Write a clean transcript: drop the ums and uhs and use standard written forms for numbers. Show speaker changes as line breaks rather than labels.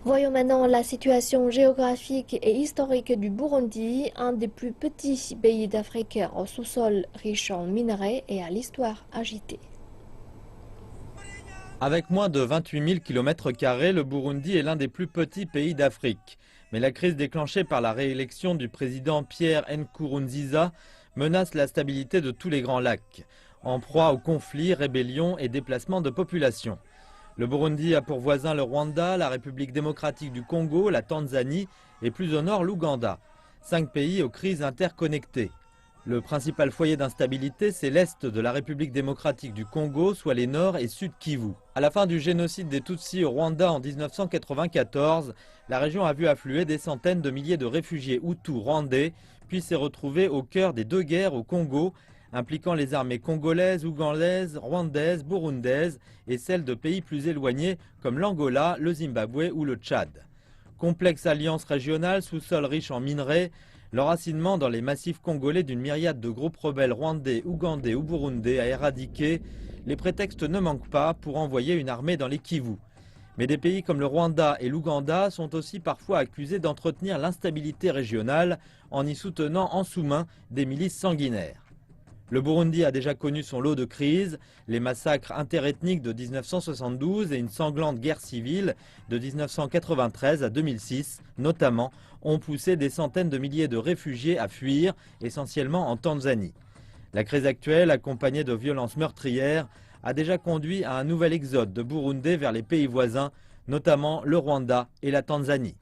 Voyons maintenant la situation géographique et historique du Burundi, un des plus petits pays d'Afrique au sous-sol riche en minerais et à l'histoire agitée.
Avec moins de 28 000 km², le Burundi est l'un des plus petits pays d'Afrique. Mais la crise déclenchée par la réélection du président Pierre Nkurunziza menace la stabilité de tous les grands lacs, en proie aux conflits, rébellions et déplacements de population. Le Burundi a pour voisin le Rwanda, la République démocratique du Congo, la Tanzanie et plus au nord l'Ouganda. 5 pays aux crises interconnectées. Le principal foyer d'instabilité, c'est l'est de la République démocratique du Congo, soit les Nord et Sud Kivu. À la fin du génocide des Tutsis au Rwanda en 1994, la région a vu affluer des centaines de milliers de réfugiés hutus rwandais, puis s'est retrouvée au cœur des deux guerres au Congo, impliquant les armées congolaises, ougandaises, rwandaises, burundaises et celles de pays plus éloignés comme l'Angola, le Zimbabwe ou le Tchad. Complexe alliance régionale, sous-sol riche en minerais, l'enracinement dans les massifs congolais d'une myriade de groupes rebelles rwandais, ougandais ou burundais à éradiquer, les prétextes ne manquent pas pour envoyer une armée dans les Kivu. Mais des pays comme le Rwanda et l'Ouganda sont aussi parfois accusés d'entretenir l'instabilité régionale en y soutenant en sous-main des milices sanguinaires. Le Burundi a déjà connu son lot de crises, les massacres interethniques de 1972 et une sanglante guerre civile de 1993 à 2006, notamment, ont poussé des centaines de milliers de réfugiés à fuir, essentiellement en Tanzanie. La crise actuelle, accompagnée de violences meurtrières, a déjà conduit à un nouvel exode de Burundais vers les pays voisins, notamment le Rwanda et la Tanzanie.